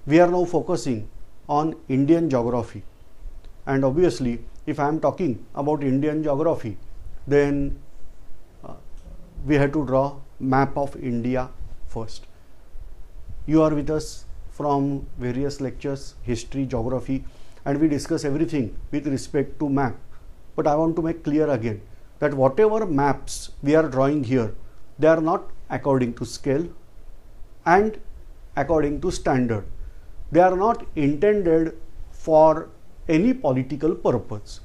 we are now focusing on Indian geography, and obviously if I am talking about Indian geography, then we have to draw map of India first. You are with us from various lectures, history, geography, and we discuss everything with respect to map. But I want to make clear again that whatever maps we are drawing here, they are not according to scale and according to standard. They are not intended for any political purpose.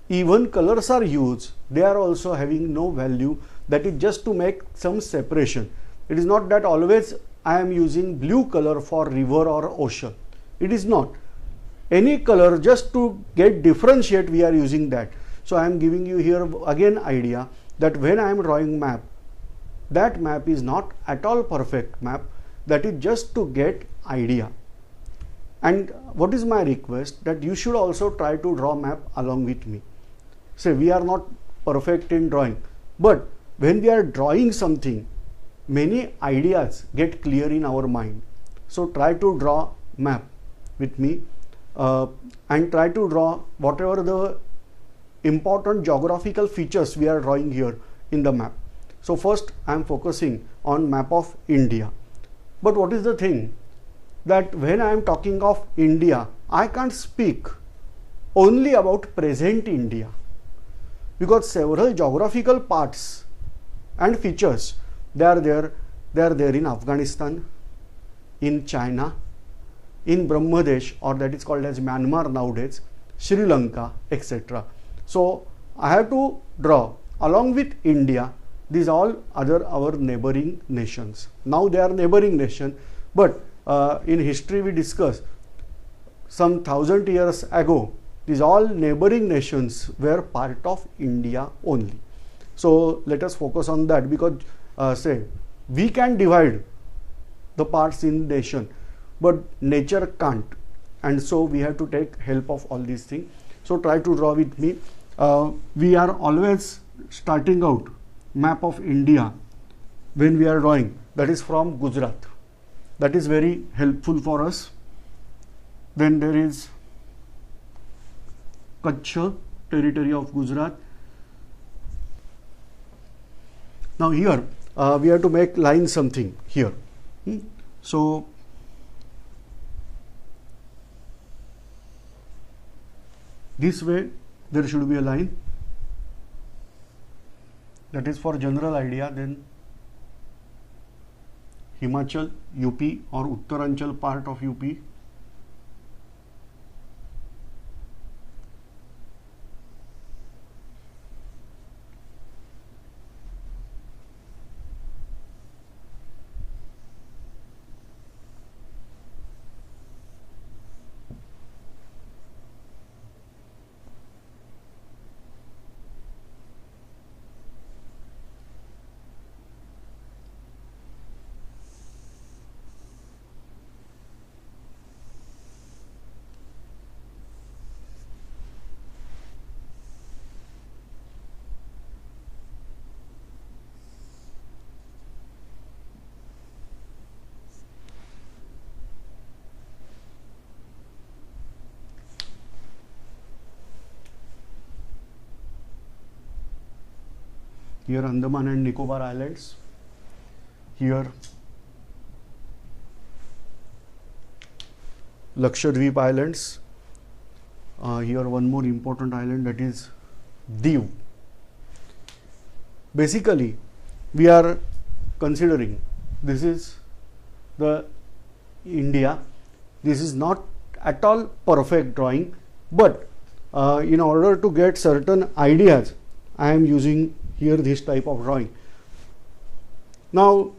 Even colors are used, they are also having no value, that is just to make some separation. It is not that always I am using blue color for river or ocean. It is not. Any color, just to get differentiate, we are using that. So I am giving you here again idea that when I am drawing map, that map is not at all perfect map, that is just to get idea. And what is my request, that you should also try to draw map along with me. Say we are not perfect in drawing, but when we are drawing something, many ideas get clear in our mind. So try to draw map with me and try to draw whatever the important geographical features we are drawing here in the map. So first I am focusing on map of India. But what is the thing, that when I am talking of India, I can't speak only about present India, because several geographical parts and features, they are there in Afghanistan, in China, in Brahmadesh, or that is called as Myanmar nowadays, Sri Lanka, etc. So I have to draw along with India these all other our neighboring nations. Now they are neighboring nation, but in history we discuss some 1000 years ago, these all neighboring nations were part of India only. So let us focus on that, because say we can divide the parts in nation, but nature can't, and so we have to take help of all these things. So try to draw with me. We are always starting out map of India when we are drawing, that is from Gujarat. That is very helpful for us. Then there is Kutch, territory of Gujarat. Now here we have to make line something here. So this way there should be a line. That is for general idea. Then Himachal, UP or Uttaranchal part of UP. Here Andaman and Nicobar Islands. Here Lakshadweep Islands. Here one more important island, that is Diu. Basically we are considering this is the India. This is not at all perfect drawing, but in order to get certain ideas, I am using here this type of drawing. Now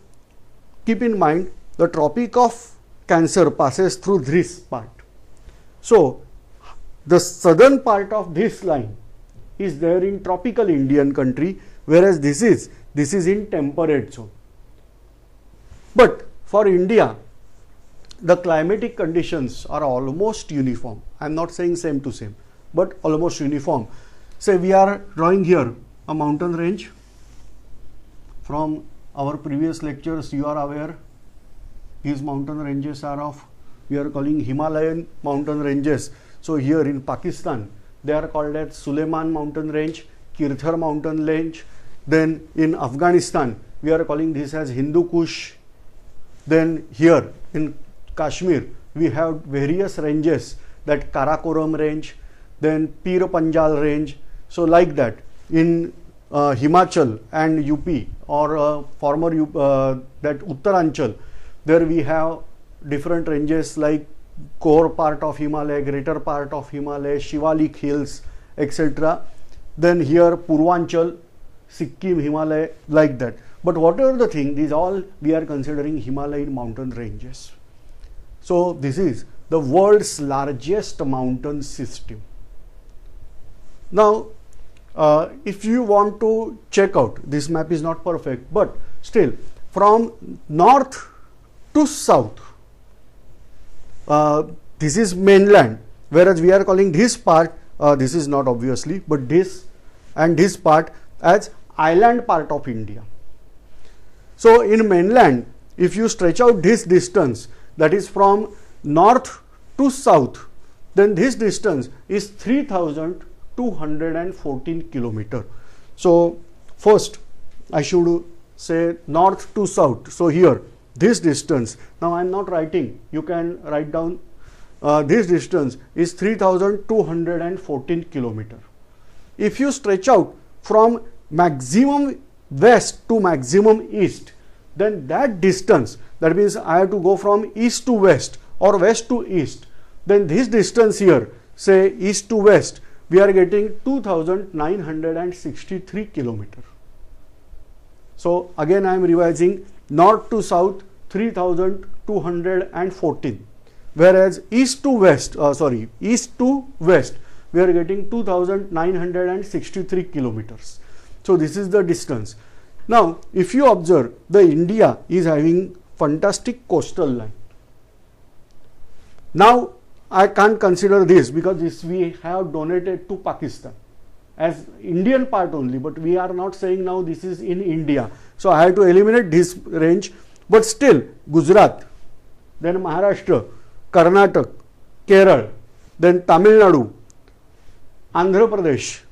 keep in mind the Tropic of Cancer passes through this part. So the southern part of this line is there in tropical Indian country, whereas this is in temperate zone. But for India, the climatic conditions are almost uniform. I am not saying same to same, but almost uniform. Say we are drawing here a mountain range. From our previous lectures, you are aware these mountain ranges are of we are calling Himalayan mountain ranges. So here in Pakistan, they are called as Suleiman mountain range, Kirthar mountain range. Then in Afghanistan, we are calling this as Hindu Kush. Then here in Kashmir, we have various ranges, that Karakoram range, then Pir Panjal range. So like that, in Himachal and UP, or former that Uttaranchal, there we have different ranges like core part of Himalaya, greater part of Himalaya, Shivalik hills, etc. Then here Purvanchal, Sikkim, Himalaya, like that. But whatever the thing, these all we are considering Himalayan mountain ranges. So this is the world's largest mountain system. Now, if you want to check out, this map is not perfect, but still from north to south, this is mainland, whereas we are calling this part, this is not obviously, but this and this part as island part of India. So in mainland, if you stretch out this distance, that is from north to south, then this distance is 3,214 kilometer. So first I should say north to south. So here this distance, now I am not writing, you can write down, this distance is 3,214 kilometer. If you stretch out from maximum west to maximum east, then that distance, that means I have to go from east to west or west to east, then this distance here, say east to west, we are getting 2,963 kilometer. So again I am revising, north to south 3,214, whereas east to west, east to west, we are getting 2,963 kilometers. So this is the distance. Now if you observe, the India is having fantastic coastal line. Now I can't consider this because this we have donated to Pakistan as Indian part only, but we are not saying now this is in India. So I have to eliminate this range, but still Gujarat, then Maharashtra, Karnataka, Kerala, then Tamil Nadu, Andhra Pradesh,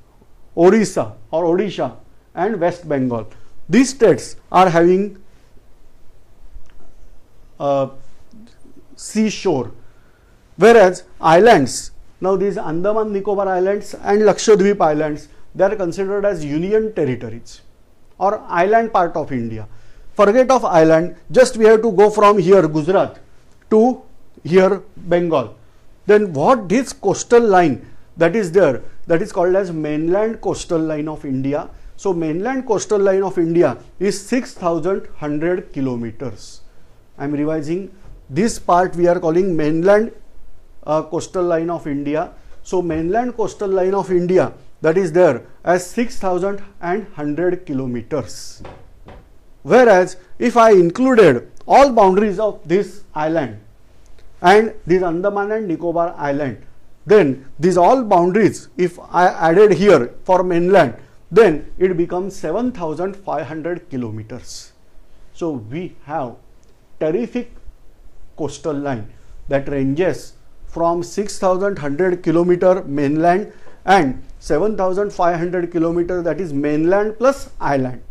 Orissa or Odisha and West Bengal. These states are having seashore, whereas islands, now these Andaman Nicobar Islands and Lakshadweep Islands, they are considered as union territories or island part of India. Forget of island, just we have to go from here Gujarat to here Bengal. Then what this coastal line that is there, that is called as mainland coastal line of India. So mainland coastal line of India is 6,100 kilometers. I am revising, this part we are calling mainland coastal line of India. So mainland coastal line of India, that is there as 6,100 kilometers. Whereas if I included all boundaries of this island and this Andaman and Nicobar Island, then these all boundaries, if I added here for mainland, then it becomes 7,500 kilometers. So we have terrific coastal line that ranges from 6,100 kilometer mainland and 7,500 kilometer, that is mainland plus island.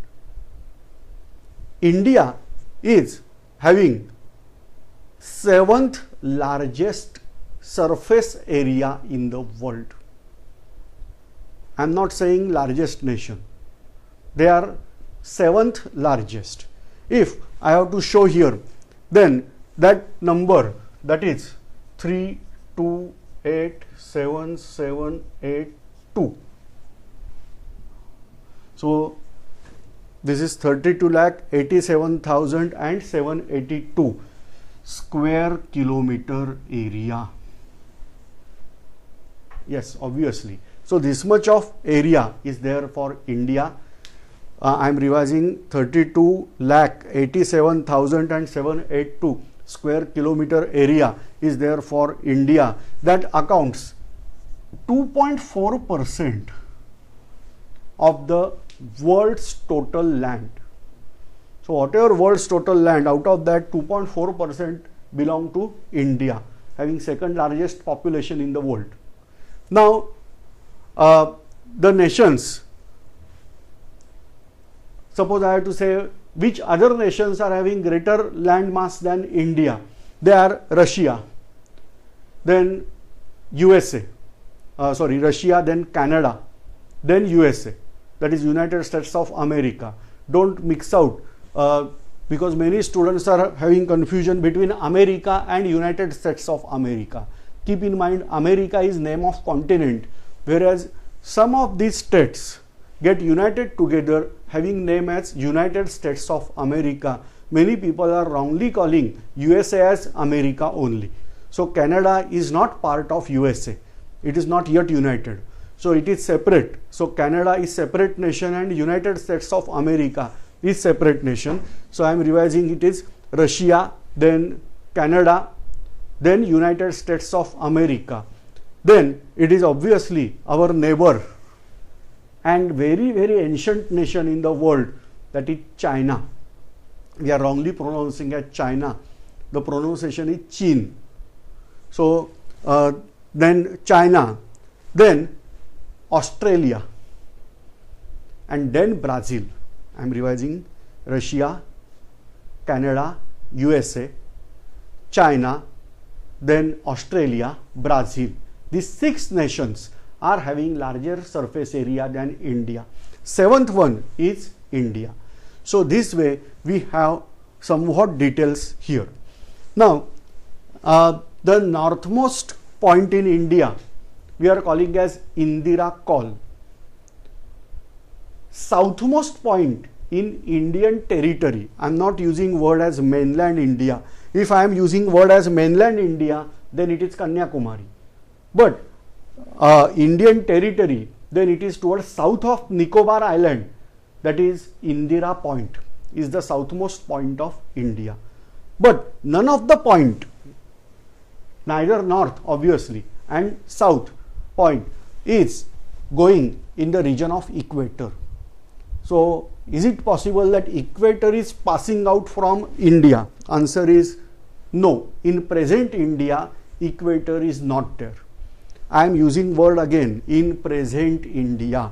India is having 7th largest surface area in the world. I am not saying largest nation, they are 7th largest. If I have to show here, then that number, that is 3287782. So this is 32,87,782 square kilometer area. Yes, obviously. So this much of area is there for India. I am revising, 32,87,782 square kilometer area is there for India. That accounts 2.4% of the world's total land. So whatever world's total land, out of that 2.4% belong to India. having second largest population in the world. Now, the nations, suppose I have to say which other nations are having greater land mass than India. They are Russia, then USA, Russia, then Canada, then USA, that is United States of America. Don't mix out because many students are having confusion between America and United States of America. Keep in mind, America is name of continent, whereas some of these states get united together having name as United States of America. Many people are wrongly calling USA as America only. So Canada is not part of USA. It is not yet united. So it is separate. So Canada is separate nation and United States of America is separate nation. So I am revising, it is Russia, then Canada, then United States of America. Then it is obviously our neighbor and very, very ancient nation in the world, that is China. We are wrongly pronouncing as China. The pronunciation is Chin. So then China, then Australia, and then Brazil. I am revising: Russia, Canada, USA, China, then Australia, Brazil. These 6 nations are having larger surface area than India. 7th one is India. So this way we have somewhat details here. Now the northmost point in India we are calling as Indira Col. Southmost point in Indian territory, I am not using word as mainland India. If I am using word as mainland India, then it is Kanyakumari. But Indian territory, then it is towards south of Nicobar Island, that is Indira Point, is the southmost point of India. But none of the point, neither north obviously and south point, is going in the region of equator. So is it possible that equator is passing out from India? Answer is no. In present India, equator is not there. I am using word again, in present India.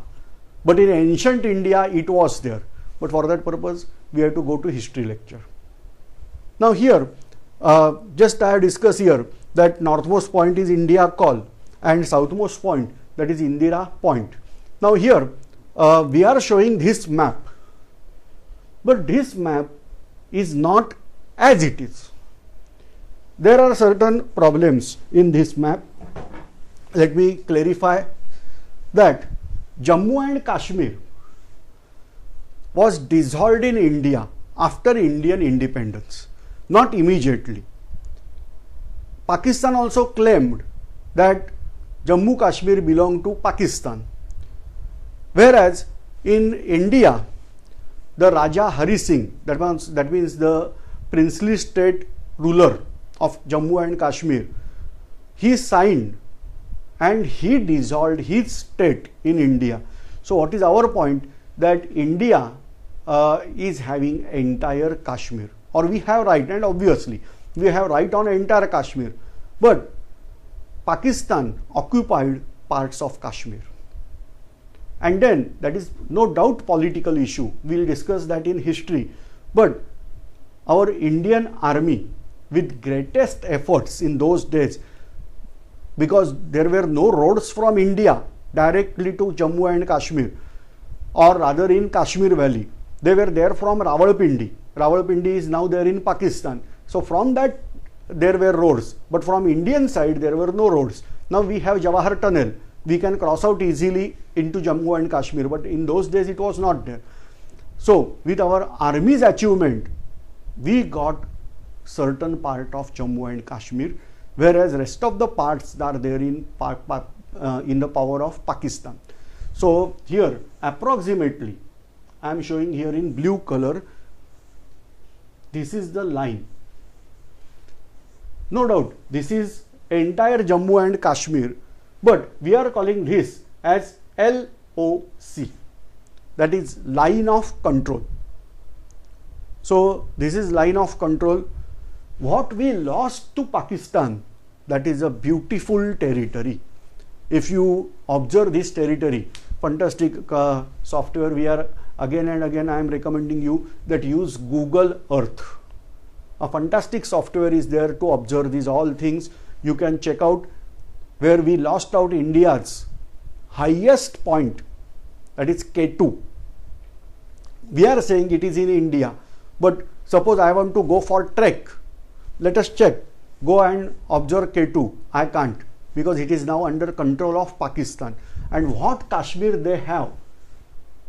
But in ancient India, it was there. But for that purpose, we have to go to history lecture. Now here, just I have discussed here that northmost point is India Col and southmost point, that is Indira Point. Now here, we are showing this map. But this map is not as it is. There are certain problems in this map. Let me clarify that Jammu and Kashmir was dissolved in India after Indian independence, not immediately. Pakistan also claimed that Jammu Kashmir belonged to Pakistan, whereas in India, the Raja Hari Singh, that means the princely state ruler of Jammu and Kashmir, he signed and he dissolved his state in India. So what is our point? That India is having entire Kashmir, or we have right, and obviously we have right on entire Kashmir, but Pakistan occupied parts of Kashmir. And then that is no doubt political issue. We will discuss that in history. But our Indian army, with greatest efforts in those days, because there were no roads from India directly to Jammu and Kashmir, or rather in Kashmir Valley. They were there from Rawalpindi. Rawalpindi is now there in Pakistan. So from that there were roads, but from Indian side there were no roads. Now we have Jawahar Tunnel. We can cross out easily into Jammu and Kashmir, but in those days it was not there. So with our army's achievement, we got certain part of Jammu and Kashmir, whereas rest of the parts are there in the power of Pakistan. So here approximately I am showing here in blue color, this is the line. No doubt this is entire Jammu and Kashmir, but we are calling this as LOC, that is line of control. So this is line of control. What we lost to Pakistan that is a beautiful territory. If you observe this territory, fantastic software, we are again and again I am recommending you that use Google Earth. A fantastic software is there to observe these all things. You can check out where we lost out India's highest point, that is K2. We are saying it is in India, but suppose I want to go for trek. Let us check. Go and observe K2. I can't, because it is now under control of Pakistan. And what Kashmir they have?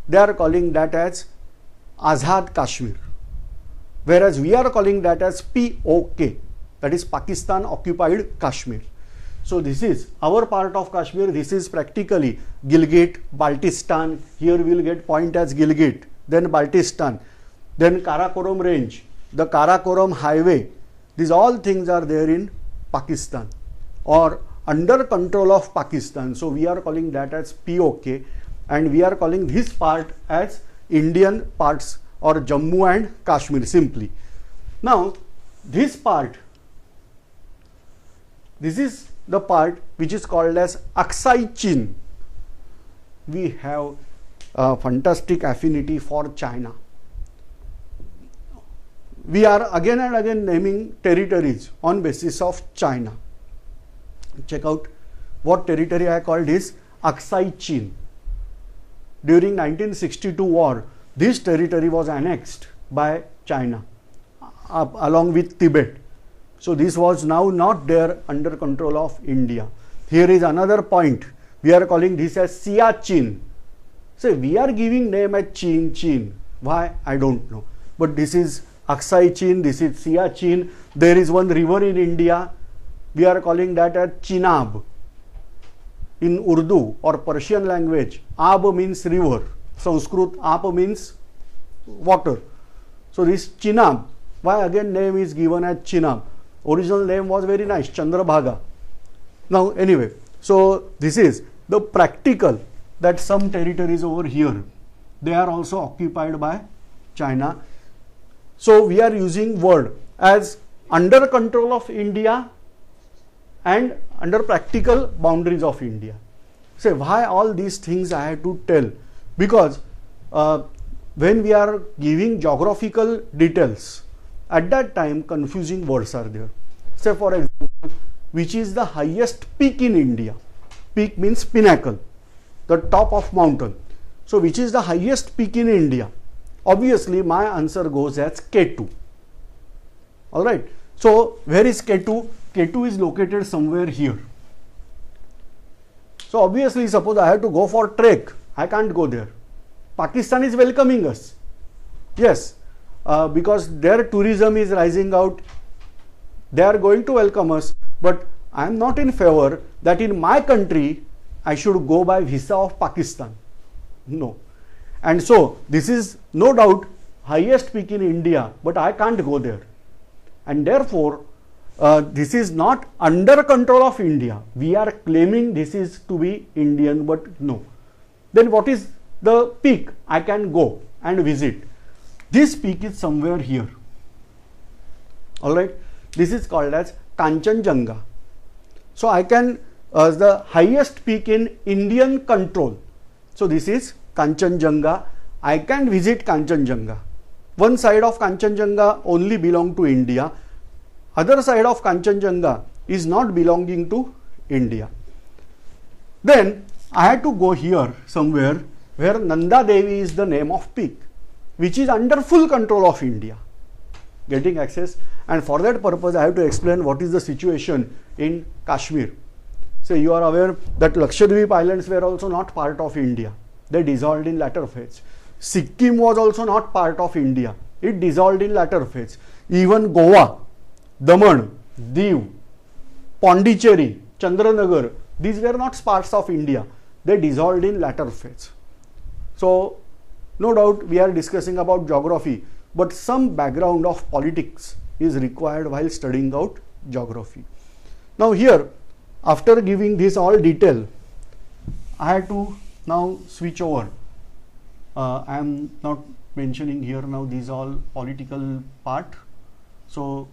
They are calling that as Azad Kashmir, whereas we are calling that as POK, that is Pakistan occupied Kashmir. So this is our part of Kashmir. This is practically Gilgit, Baltistan. Here we will get point as Gilgit, then Baltistan, then Karakoram range, the Karakoram highway. These all things are there in Pakistan or under control of Pakistan. So we are calling that as POK, and we are calling this part as Indian parts or Jammu and Kashmir simply. Now this part, this is the part which is called as Aksai Chin. We have a fantastic affinity for China. We are again and again naming territories on basis of China. Check out what territory I called is Aksai Chin. During 1962 war, this territory was annexed by China along with Tibet. So this was now not there under control of India. Here is another point. We are calling this as Siachen. So we are giving name as Chin. Why? I don't know. But this is Aksai Chin, this is Siachen. There is one river in India. We are calling that as Chenab. In Urdu or Persian language, Ab means river. Sanskrit, Ap means water. So this Chenab, why again name is given as Chenab? Original name was very nice, Chandrabhaga. Now anyway, so this is the practical, that some territories over here, they are also occupied by China. So we are using word as under control of India and under practical boundaries of India. Say why all these things I have to tell? Because when we are giving geographical details, at that time confusing words are there. Say for example, which is the highest peak in India? Peak means pinnacle, the top of mountain. So which is the highest peak in India? Obviously my answer goes as K2. Alright. So where is K2? K2 is located somewhere here. So obviously suppose I have to go for trek, I can't go there. Pakistan is welcoming us. Yes, because their tourism is rising out. They are going to welcome us, but I am not in favor that in my country I should go by visa of Pakistan. No. And so this is no doubt highest peak in India, but I can't go there. And therefore this is not under control of India. We are claiming this is to be Indian, but no. Then what is the peak? I can go and visit. This peak is somewhere here. Alright. This is called as Kanchenjunga. So I can, the highest peak in Indian control. So this is Kanchenjunga. I can visit Kanchenjunga. One side of Kanchenjunga only belong to India. Other side of Kanchenjunga is not belonging to India. Then I had to go here somewhere where Nanda Devi is the name of peak, which is under full control of India. Getting access, and for that purpose I have to explain what is the situation in Kashmir. So you are aware that Lakshadweep Islands were also not part of India. They dissolved in latter phase. Sikkim was also not part of India. It dissolved in latter phase. Even Goa, Daman, Diu, Pondicherry, Chandranagar, these were not parts of India. They dissolved in latter phase. So no doubt we are discussing about geography, but some background of politics is required while studying out geography. Now here, after giving this all detail, I have to now switch over. I am not mentioning here now these all political part. So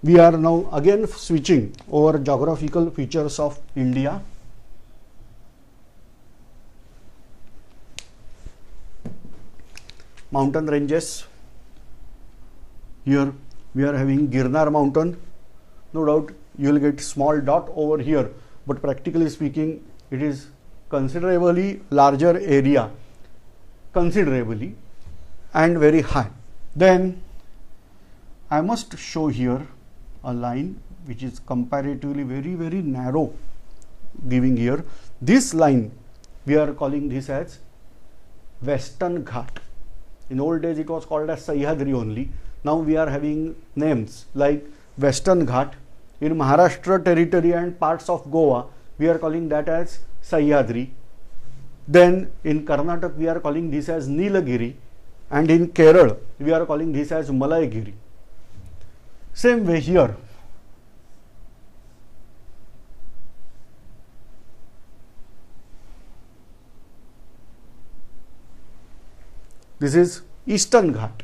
we are now again switching over geographical features of India. Mountain ranges. Here we are having Girnar mountain. No doubt you will get small dot over here, but practically speaking it is considerably larger area, considerably, and very high. Then I must show here a line which is comparatively very narrow, giving here this line. We are calling this as Western Ghat. In old days it was called as Sahyadri only. Now we are having names like Western Ghat. In Maharashtra territory and parts of Goa we are calling that as Sahyadri. Then in Karnataka we are calling this as Nilagiri, and in Kerala we are calling this as Malaigiri. Same way here. This is Eastern Ghat.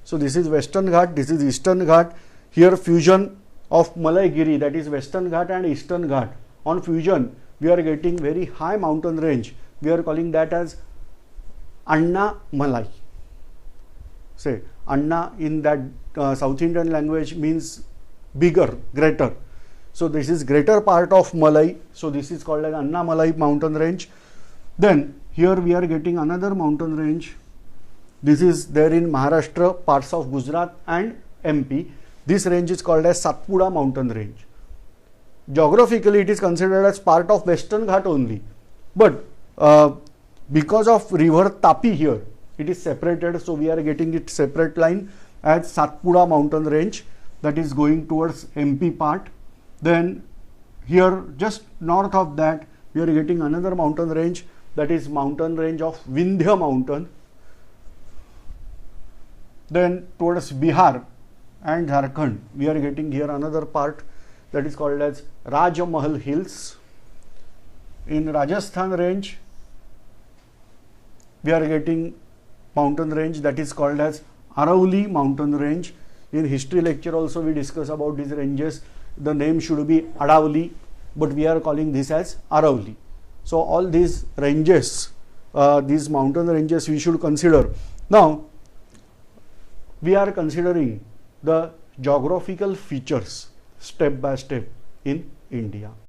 So this is Western Ghat, this is Eastern Ghat. Here fusion of Malaigiri, that is Western Ghat and Eastern Ghat. On fusion we are getting very high mountain range. We are calling that as Anna Malai. Say Anna in that South Indian language means bigger, greater. So this is greater part of Malai. So this is called as Anna Malai mountain range. Then here we are getting another mountain range. This is there in Maharashtra, parts of Gujarat and MP. This range is called as Satpura mountain range. Geographically it is considered as part of Western Ghat only, but because of river Tapi here it is separated, so we are getting it separate line as Satpura mountain range, that is going towards MP part. Then here just north of that we are getting another mountain range, that is mountain range of Vindhya mountain. Then towards Bihar and Jharkhand we are getting here another part that is called as Rajamahal hills. In Rajasthan range we are getting mountain range that is called as Arauli mountain range. In history lecture also we discuss about these ranges. The name should be Adauli, but we are calling this as Arauli. So all these ranges, these mountain ranges we should consider. Now we are considering the geographical features step by step in India.